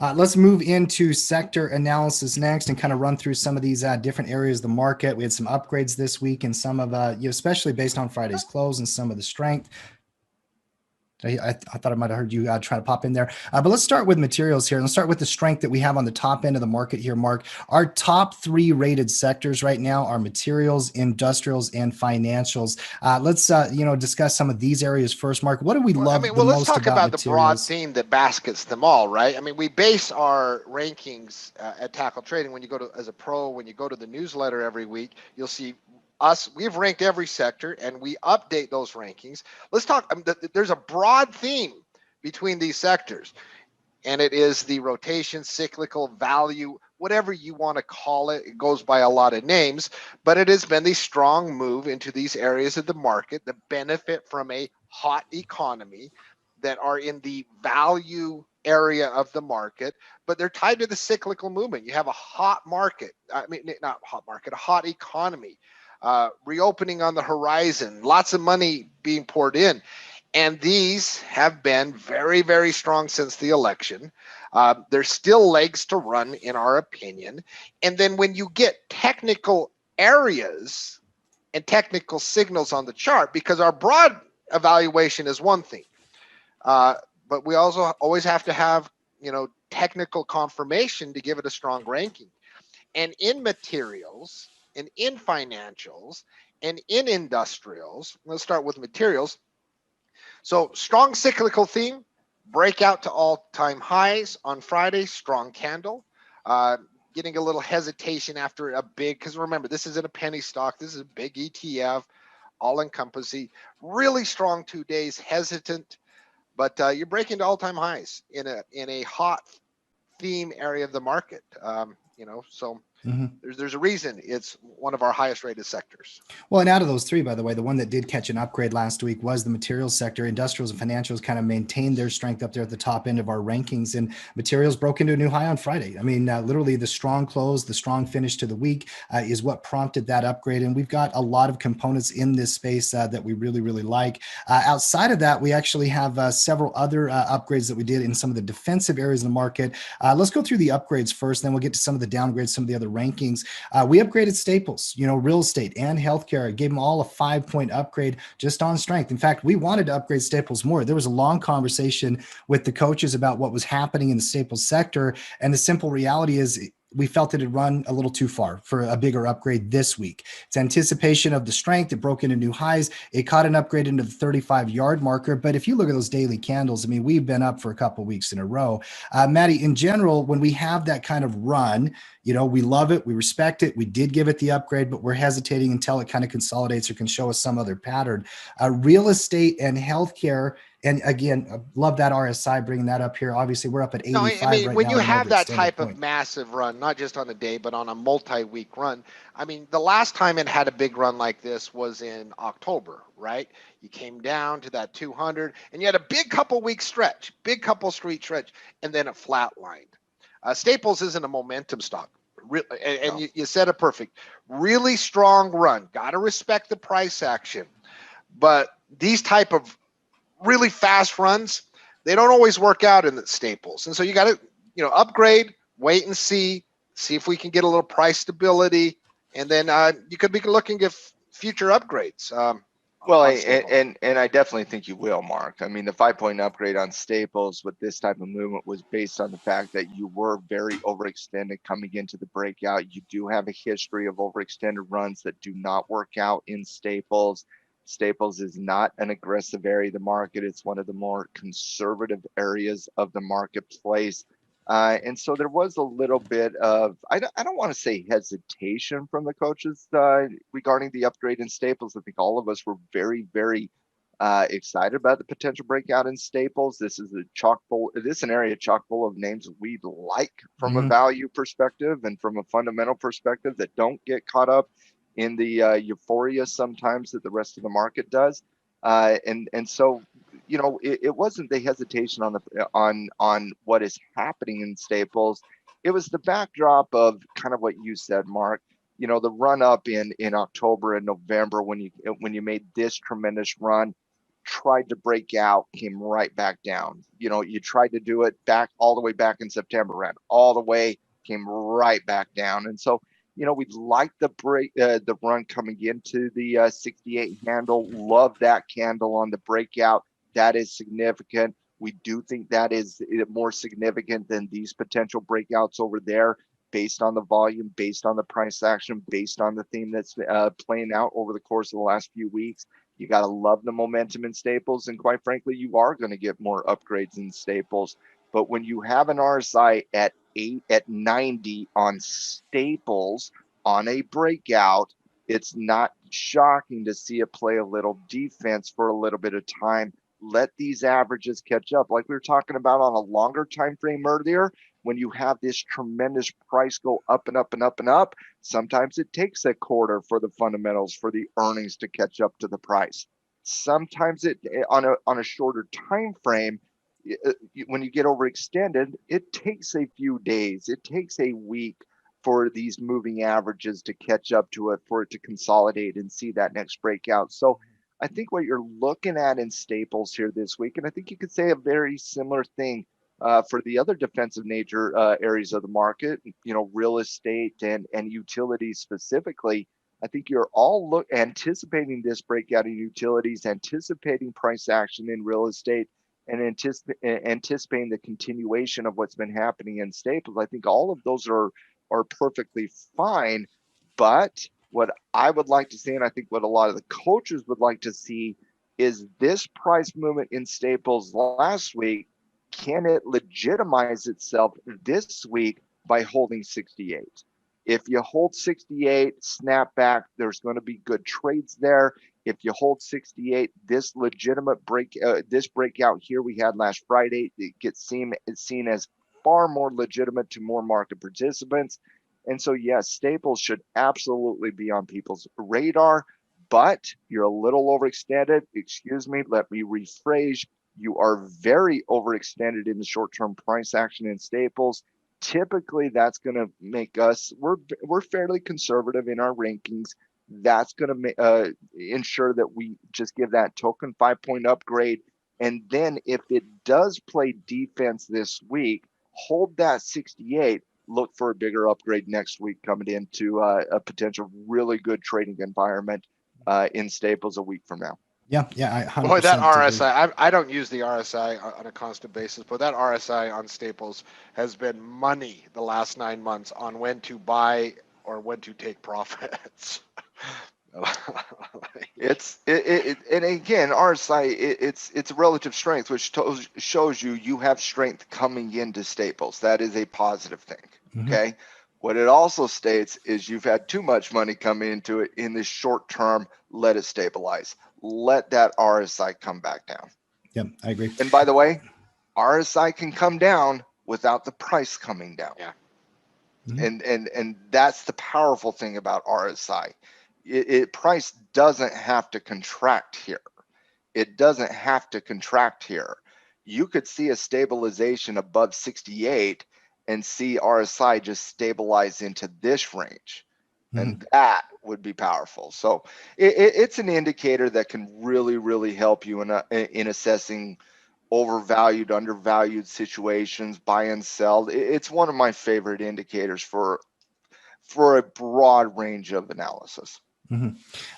Let's move into sector analysis next and kind of run through some of these different areas of the market. We had some upgrades this week and some of, especially based on Friday's close and some of the strength. I thought I might have heard you try to pop in there. But let's start with materials here. Let's start with the strength that we have on the top end of the market here, Mark. Our top 3 rated sectors right now are materials, industrials, and financials. Let's discuss some of these areas first, Mark. What do we love the let's most talk about about the broad materials? theme that baskets them all, right? I mean, we base our rankings at Tackle Trading. When you go to as a pro, when you go to the newsletter every week, you'll see we've ranked every sector and we update those rankings. Let's talk. There's a broad theme between these sectors, and it is the rotation, cyclical, value, whatever you want to call it. It goes by a lot of names, but it has been the strong move into these areas of the market that benefit from a hot economy, that are in the value area of the market, but they're tied to the cyclical movement. You have a hot market. I mean, not hot market, a hot economy. Reopening on the horizon, lots of money being poured in. And these have been very, very strong since the election. There's still legs to run, in our opinion. And then when you get technical areas and technical signals on the chart, because our broad evaluation is one thing, but we also always have to have, technical confirmation to give it a strong ranking. And in materials, and in financials, and in industrials, let's start with materials. So strong cyclical theme, breakout to all-time highs on Friday, strong candle. Getting a little hesitation after a big, because remember, this isn't a penny stock, this is a big ETF, all-encompassing, really strong 2 days, hesitant, but you're breaking to all-time highs in a hot theme area of the market. So there's a reason it's one of our highest rated sectors. Well, and out of those 3, by the way, the one that did catch an upgrade last week was the materials sector. Industrials and financials kind of maintained their strength up there at the top end of our rankings, and materials broke into a new high on Friday. I mean, literally the strong close, the strong finish to the week is what prompted that upgrade. And we've got a lot of components in this space that we really, really like. Outside of that, we actually have several other upgrades that we did in some of the defensive areas of the market. Let's go through the upgrades first, then we'll get to some of the downgrades, some of the other rankings. We upgraded staples, real estate and healthcare, gave them all a 5-point upgrade just on strength. In fact, we wanted to upgrade staples more. There was a long conversation with the coaches about what was happening in the staples sector. And the simple reality is we felt it had run a little too far for a bigger upgrade this week. It's anticipation of the strength. It broke into new highs. It caught an upgrade into the 35-yard marker. But if you look at those daily candles, I mean, we've been up for a couple of weeks in a row. Maddie, in general, when we have that kind of run, we love it. We respect it. We did give it the upgrade, but we're hesitating until it kind of consolidates or can show us some other pattern. Real estate and healthcare. And again, love that RSI, bringing that up here. Obviously, we're up at 85 No, I mean, right when now. you have that type of massive run, not just on a day, but on a multi-week run, I mean, the last time it had a big run like this was in October, right? You came down to that 200, and you had a big couple week stretch, and then it flatlined. Staples isn't a momentum stock. And no. you said it perfect. Really strong run. Got to respect the price action. But these type of really fast runs, they don't always work out in the staples. And so you got to, upgrade, wait and see if we can get a little price stability. And then you could be looking at future upgrades. Well, and I definitely think you will, Mark. I mean, the 5-point upgrade on staples with this type of movement was based on the fact that you were very overextended coming into the breakout. You do have a history of overextended runs that do not work out in staples. Staples is not an aggressive area of the market. It's one of the more conservative areas of the marketplace. And so there was a little bit of, I don't want to say hesitation from the coaches regarding the upgrade in staples. I think all of us were very, very excited about the potential breakout in staples. This is an area chock full of names we like from a value perspective and from a fundamental perspective that don't get caught up in the euphoria sometimes that the rest of the market does. And so, it wasn't the hesitation on what is happening in staples. It was the backdrop of kind of what you said, Mark. The run up in October and November when you made this tremendous run. tried to break out, came right back down. You tried to do it back all the way back in September, ran all the way, came right back down. And so, we like the run coming into the 68 handle. Love that candle on the breakout. That is significant. We do think that is more significant than these potential breakouts over there, based on the volume, based on the price action, based on the theme that's playing out over the course of the last few weeks. You got to love the momentum in staples. And quite frankly, you are going to get more upgrades in staples. But when you have an RSI at 90 on staples on a breakout, it's not shocking to see it play a little defense for a little bit of time. Let these averages catch up. Like we were talking about on a longer time frame earlier, when you have this tremendous price go up and up and up and up, sometimes it takes a quarter for the fundamentals, for the earnings to catch up to the price. Sometimes it on a shorter time frame, when you get overextended, it takes a few days, it takes a week for these moving averages to catch up to it, for it to consolidate and see that next breakout. So I think what you're looking at in staples here this week, and I think you could say a very similar thing for the other defensive nature areas of the market, real estate and utilities specifically. I think you're all anticipating this breakout in utilities, anticipating price action in real estate, and anticipating the continuation of what's been happening in staples. I think all of those are perfectly fine. But what I would like to see, and I think what a lot of the coaches would like to see, is this price movement in staples last week. Can it legitimize itself this week by holding 68? If you hold 68, snap back, there's going to be good trades there. If you hold 68, this legitimate this breakout here we had last Friday, it gets seen as far more legitimate to more market participants. And so, yes, staples should absolutely be on people's radar, but you're a little overextended. Excuse me, let me rephrase. You are very overextended in the short-term price action in staples. Typically, that's going to make us, we're fairly conservative in our rankings. That's going to ensure that we just give that token 5-point upgrade. And then if it does play defense this week, hold that 68, look for a bigger upgrade next week coming into a potential really good trading environment in staples a week from now. Yeah, I 100% Boy, that agree. RSI, I don't use the RSI on a constant basis, but that RSI on staples has been money the last 9 months on when to buy or when to take profits. And again, RSI, it's a relative strength, which shows you have strength coming into staples. That is a positive thing. Okay. What it also states is you've had too much money come into it in the short term. Let it stabilize. Let that RSI come back down. Yep, I agree. And by the way, RSI can come down without the price coming down. Yeah. And that's the powerful thing about RSI. Price doesn't have to contract here. It doesn't have to contract here. You could see a stabilization above 68 and see RSI just stabilize into this range. And that would be powerful. So it's an indicator that can really, really help you in assessing overvalued, undervalued situations, buy and sell. It's one of my favorite indicators for a broad range of analysis.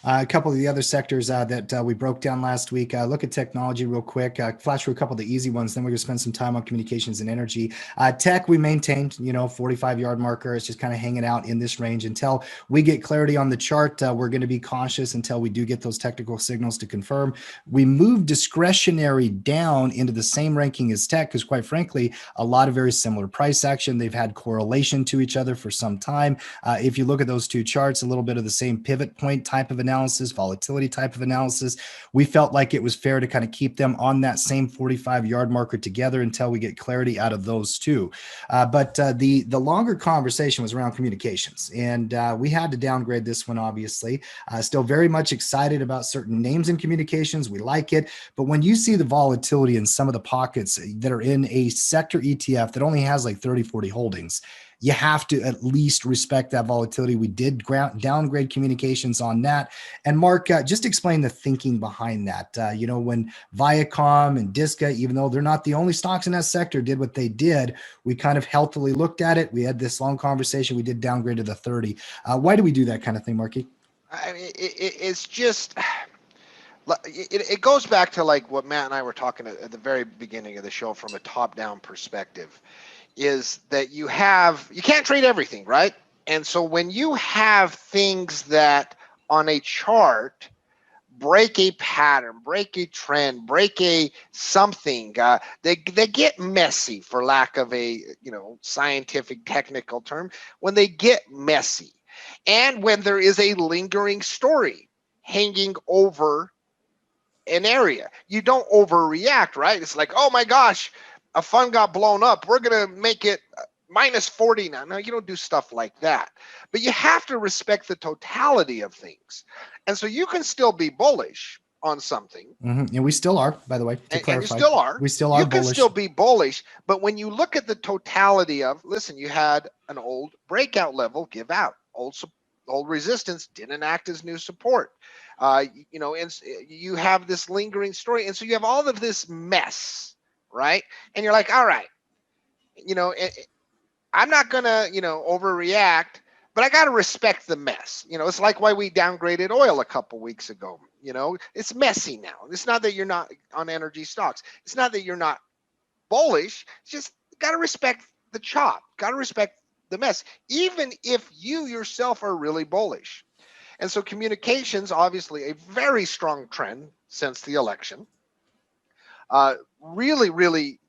A couple of the other sectors that we broke down last week. Look at technology real quick. Flash through a couple of the easy ones. Then we're going to spend some time on communications and energy. Tech, we maintained, 45-yard marker. It's just kind of hanging out in this range until we get clarity on the chart. We're going to be cautious until we do get those technical signals to confirm. We moved discretionary down into the same ranking as tech because, quite frankly, a lot of very similar price action. They've had correlation to each other for some time. If you look at those two charts, a little bit of the same pivot point type of analysis, volatility type of analysis. We felt like it was fair to kind of keep them on that same 45-yard marker together until we get clarity out of those two. But the longer conversation was around communications, and we had to downgrade this one, obviously. Still very much excited about certain names in communications. We like it. But when you see the volatility in some of the pockets that are in a sector ETF that only has like 30, 40 holdings, you have to at least respect that volatility. We did downgrade communications questions on that. And Mark, just explain the thinking behind that. When Viacom and Disca, even though they're not the only stocks in that sector, did what they did, we kind of healthily looked at it. We had this long conversation. We did downgrade to the 30. Why do we do that kind of thing, Marky? I mean, it's just, it goes back to like what Matt and I were talking at the very beginning of the show from a top-down perspective, is that you can't trade everything, right? And so when you have things that on a chart break a pattern, break a trend, break a something, they get messy, for lack of a scientific technical term. When they get messy, and when there is a lingering story hanging over an area, you don't overreact, right? It's like, oh my gosh, a fund got blown up, we're gonna make it minus 40 now. No, you don't do stuff like that. But you have to respect the totality of things. And so you can still be bullish on something. Mm-hmm. And we still are, by the way, to clarify. And you still are. We still are you can bullish. still be bullish. But when you look at the totality of, listen, you had an old breakout level give out. Old resistance didn't act as new support. And you have this lingering story. And so you have all of this mess, right? And you're like, all right, I'm not going to, overreact, but I got to respect the mess. It's like why we downgraded oil a couple weeks ago. It's messy now. It's not that you're not on energy stocks. It's not that you're not bullish. It's just got to respect the chop, got to respect the mess, even if you yourself are really bullish. And so communications, obviously a very strong trend since the election, really, really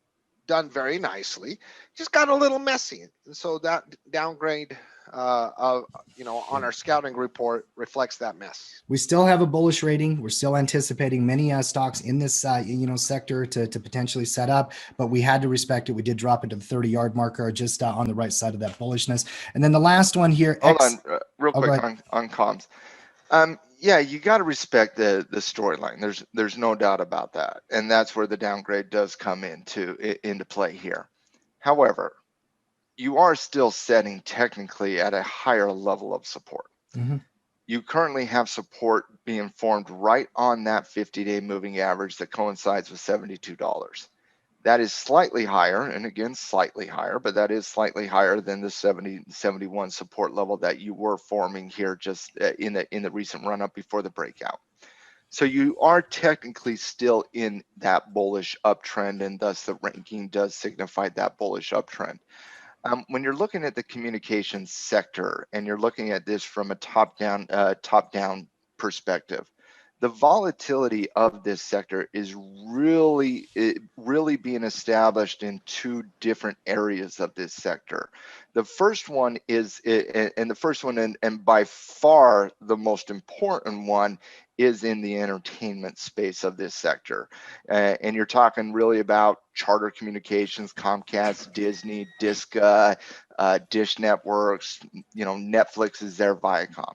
done very nicely, just got a little messy. And so that downgrade on our scouting report reflects that mess. We still have a bullish rating. We're still anticipating many stocks in this sector to potentially set up, but we had to respect it. We did drop it to the 30-yard marker, just on the right side of that bullishness. And then the last one here. Hold on, real quick on comms. Yeah, you got to respect the storyline. There's no doubt about that, and that's where the downgrade does come into play here. However, you are still setting technically at a higher level of support. Mm-hmm. You currently have support being formed right on that 50-day moving average that coincides with $72. That is slightly higher, and again, slightly higher, but that is slightly higher than the 71 support level that you were forming here just in the recent run up before the breakout. So you are technically still in that bullish uptrend, and thus the ranking does signify that bullish uptrend. When you're looking at the communications sector and you're looking at this from a top-down perspective, the volatility of this sector is really being established in two different areas of this sector. The first one is, and by far the most important one, is in the entertainment space of this sector. And you're talking really about Charter Communications, Comcast, Disney, Disca, Dish Networks, Netflix is there, Viacom.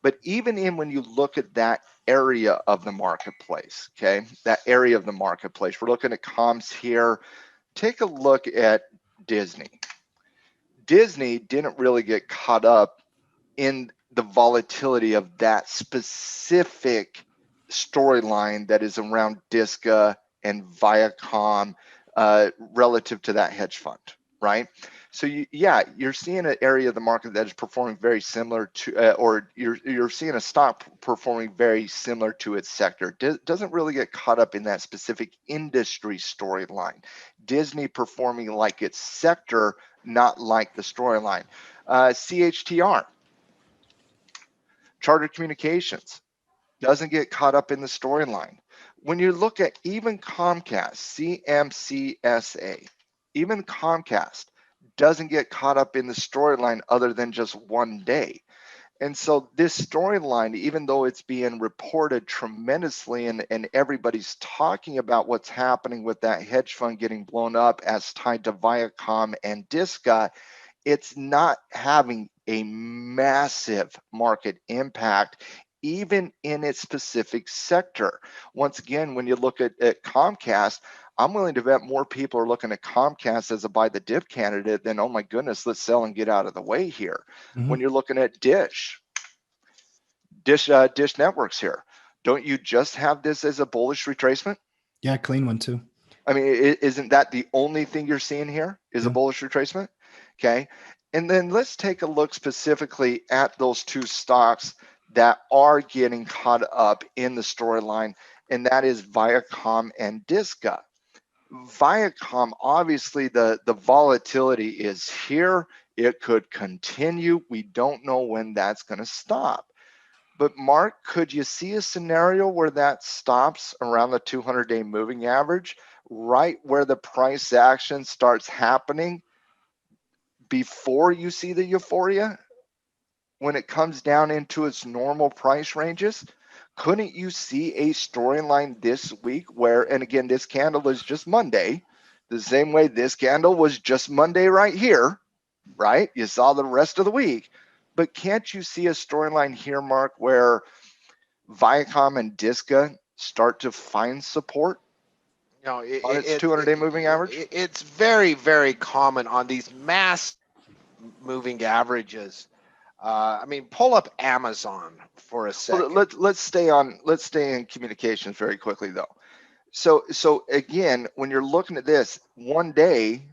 But even when you look at that area of the marketplace, okay, that area of the marketplace, we're looking at comms here. Take a look at Disney. Disney didn't really get caught up in the volatility of that specific storyline that is around Disca and Viacom relative to that hedge fund, right? So you're seeing an area of the market that is performing very similar to, or you're seeing a stock performing very similar to its sector. Doesn't really get caught up in that specific industry storyline. Disney performing like its sector, not like the storyline. CHTR, Charter Communications, doesn't get caught up in the storyline. When you look at even Comcast, CMCSA, even Comcast doesn't get caught up in the storyline other than just one day. And so this storyline, even though it's being reported tremendously and everybody's talking about what's happening with that hedge fund getting blown up as tied to Viacom and Disca, it's not having a massive market impact even in its specific sector. Once again, when you look at Comcast, I'm willing to bet more people are looking at Comcast as a buy the dip candidate than, oh my goodness, let's sell and get out of the way here. Mm-hmm. When you're looking at Dish Dish Networks here. Don't you just have this as a bullish retracement? Yeah, clean one too. I mean, isn't that the only thing you're seeing here is a bullish retracement? Okay. And then let's take a look specifically at those two stocks that are getting caught up in the storyline, and that is Viacom and Disca. Viacom, obviously the volatility is here. It could continue. We don't know when that's going to stop. But Mark, could you see a scenario where that stops around the 200-day moving average, right where the price action starts happening before you see the euphoria? When it comes down into its normal price ranges, couldn't you see a storyline this week where, and again, this candle is just Monday, the same way this candle was just Monday right here, right? You saw the rest of the week. But can't you see a storyline here, Mark, where Viacom and Disca start to find support on its 200-day moving average? It's very, very common on these mass moving averages. I mean, pull up Amazon for a second. Well, let's stay in communications very quickly though. So again, when you're looking at this, one day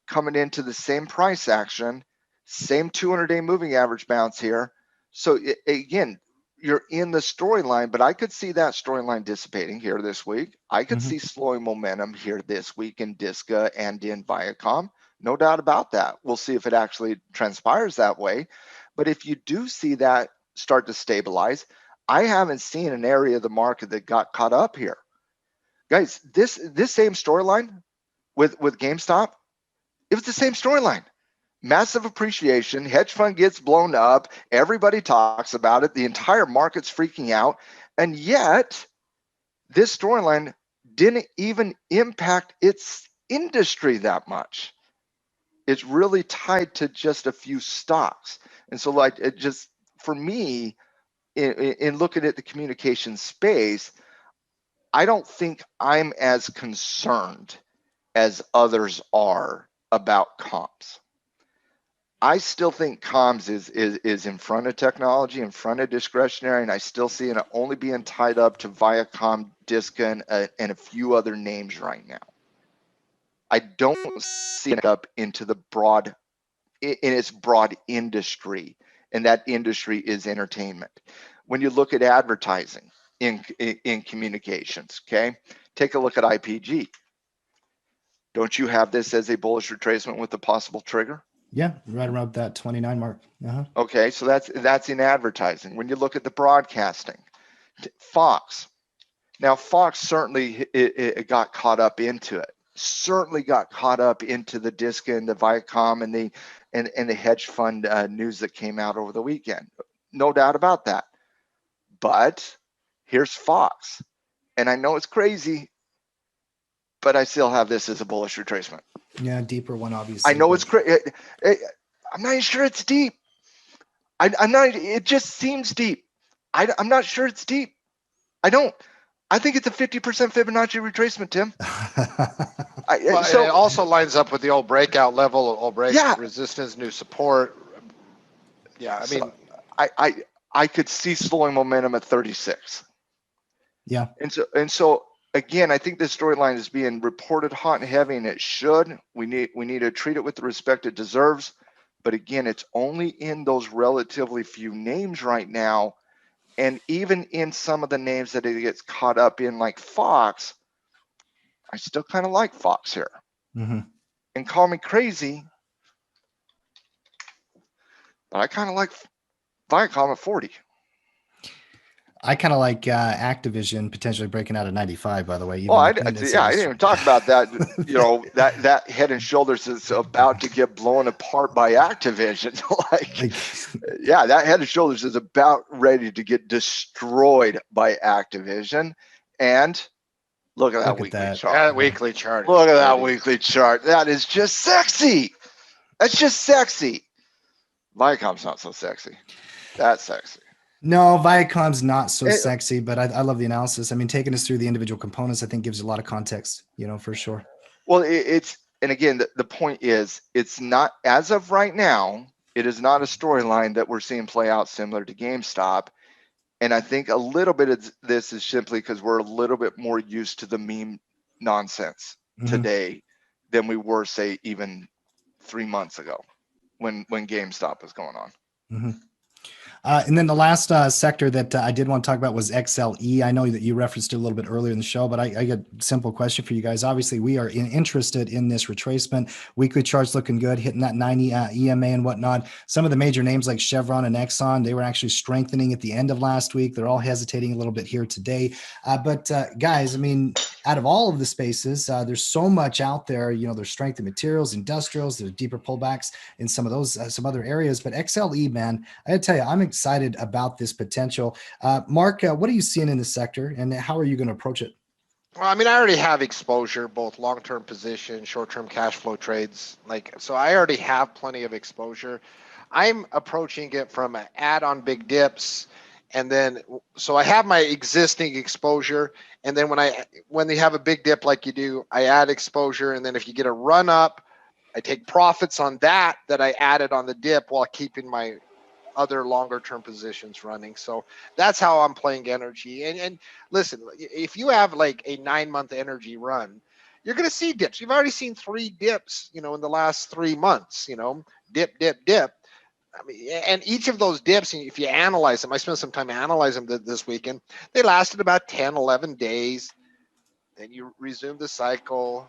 coming into the same price action, same 200-day moving average bounce here. So again, you're in the storyline, but I could see that storyline dissipating here this week. I could see slowing momentum here this week in Disca and in Viacom. No doubt about that. We'll see if it actually transpires that way. But if you do see that start to stabilize, I haven't seen an area of the market that got caught up here. Guys, this same storyline with GameStop, it was the same storyline. Massive appreciation, hedge fund gets blown up, everybody talks about it, the entire market's freaking out, and yet this storyline didn't even impact its industry that much. It's really tied to just a few stocks. And so like it just, for me, in looking at the communication space, I don't think I'm as concerned as others are about comps. I still think comms is in front of technology, in front of discretionary, and I still see it only being tied up to Viacom, Disca, and a few other names right now. I don't see it up into the broad, in its broad industry, and that industry is entertainment. When you look at advertising in communications, okay, take a look at IPG. Don't you have this as a bullish retracement with a possible trigger? Yeah, right around that 29 mark. Okay, so that's in advertising. When you look at the broadcasting, Fox. Now, Fox certainly it got caught up into it. Certainly got caught up into the Disca and the Viacom and the hedge fund news that came out over the weekend. No doubt about that. But here's Fox, and I know it's crazy, but I still have this as a bullish retracement. Yeah, deeper one, obviously. I know it's crazy. I'm not sure it's deep. I'm not. It just seems deep. I'm not sure it's deep. I don't. I think it's a 50% Fibonacci retracement, Tim. So it also lines up with the old breakout level, old break resistance, new support. Yeah, I mean, I could see slowing momentum at 36. Yeah. And so again, I think this storyline is being reported hot and heavy, and it should. We need to treat it with the respect it deserves. But again, it's only in those relatively few names right now. And even in some of the names that it gets caught up in, like Fox, I still kind of like Fox here. And call me crazy, but I kind of like Viacom at 40. I kind of like Activision potentially breaking out at 95, by the way. I didn't even talk about that. You know, that Head and Shoulders is about to get blown apart by Activision. That Head and Shoulders is about ready to get destroyed by Activision. And look at that weekly chart. That weekly chart. Look at that weekly chart. That is just sexy. That's just sexy. Viacom's not so sexy. That's sexy. No, Viacom's not so sexy, but I love the analysis. I mean, taking us through the individual components, I think gives a lot of context, for sure. Well, and again, the point is, it's not, as of right now, it is not a storyline that we're seeing play out similar to GameStop. And I think a little bit of this is simply because we're a little bit more used to the meme nonsense today than we were, say, even 3 months ago when GameStop was going on. Mm-hmm. And then the last sector that I did want to talk about was XLE. I know that you referenced it a little bit earlier in the show, but I got a simple question for you guys. Obviously, we are interested in this retracement. Weekly charts looking good, hitting that 90 EMA and whatnot. Some of the major names like Chevron and Exxon, they were actually strengthening at the end of last week. They're all hesitating a little bit here today. But guys, I mean, out of all of the spaces, there's so much out there. You know, there's strength in materials, industrials, there's deeper pullbacks in some of those, some other areas. But XLE, man, I gotta tell you, I'm excited about this potential. Mark, what are you seeing in the sector, and how are you going to approach it? Well, I mean, I already have exposure, both long-term position, short-term cash flow trades. Like, so I already have plenty of exposure. I'm approaching it from an add on big dips, and then so I have my existing exposure, and then when they have a big dip like you do, I add exposure, and then if you get a run up, I take profits on that I added on the dip while keeping my other longer term positions running. So that's how I'm playing energy. And listen, if you have like a 9-month energy run, you're going to see dips. You've already seen 3 dips, in the last 3 months, dip, dip, dip. I mean, and each of those dips, if you analyze them, I spent some time analyzing them this weekend. They lasted about 10, 11 days. Then you resume the cycle,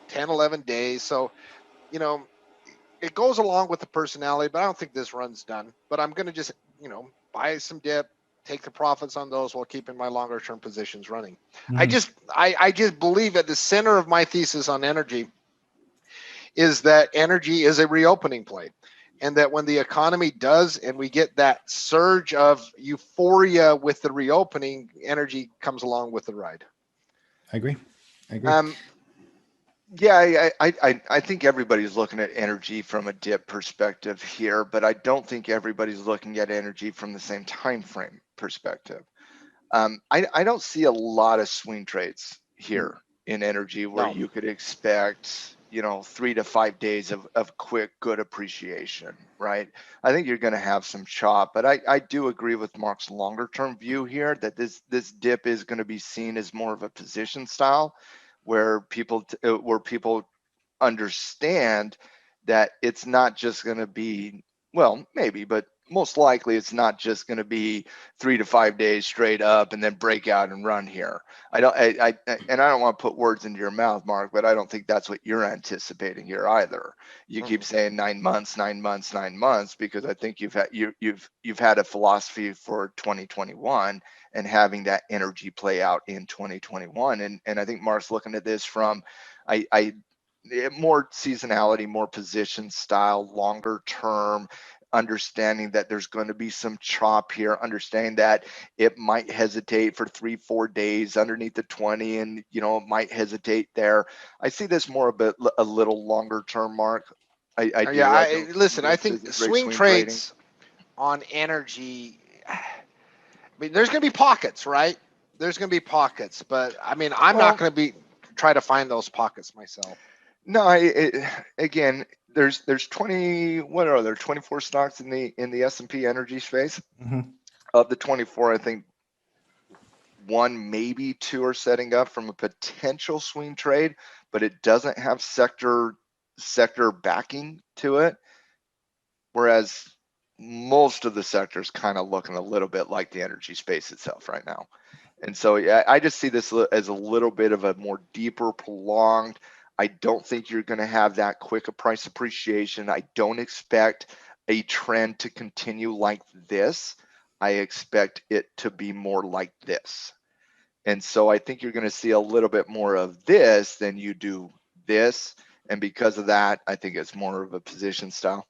10, 11 days. So, it goes along with the personality, but I don't think this run's done. But I'm going to just, buy some dip, take the profits on those while keeping my longer term positions running. I just believe at the center of my thesis on energy is that energy is a reopening play. And that when the economy does, and we get that surge of euphoria with the reopening, energy comes along with the ride. I agree. Yeah, I think everybody's looking at energy from a dip perspective here, but I don't think everybody's looking at energy from the same time frame perspective. I don't see a lot of swing trades here in energy where you could expect, 3 to 5 days of quick, good appreciation, right? I think you're going to have some chop, but I do agree with Mark's longer term view here that this dip is going to be seen as more of a position style where people understand that it's not just going to be, well, maybe, but most likely it's not just going to be 3 to 5 days straight up and then break out and run here. I don't want to put words into your mouth, Mark, but I don't think that's what you're anticipating here either. You keep saying 9 months, 9 months, 9 months, because I think you've had a philosophy for 2021 and having that energy play out in 2021. And I think Mark's looking at this from more seasonality, more position style, longer term, understanding that there's going to be some chop here, understanding that it might hesitate for 3-4 days underneath the 20 and it might hesitate there. I see this more a little longer term, Mark. I do. Listen, I think swing trades on energy, I mean, there's going to be pockets, right? There's going to be pockets, but I mean, I'm not going to try to find those pockets myself. No, again, there's 24 stocks in the S&P energy space. Of the 24, I think 1, maybe 2 are setting up from a potential swing trade, but it doesn't have sector backing to it. Whereas most of the sectors kind of looking a little bit like the energy space itself right now. And so, yeah, I just see this as a little bit of a more deeper, prolonged. I don't think you're going to have that quick a price appreciation. I don't expect a trend to continue like this. I expect it to be more like this. And so I think you're going to see a little bit more of this than you do this. And because of that, I think it's more of a position style.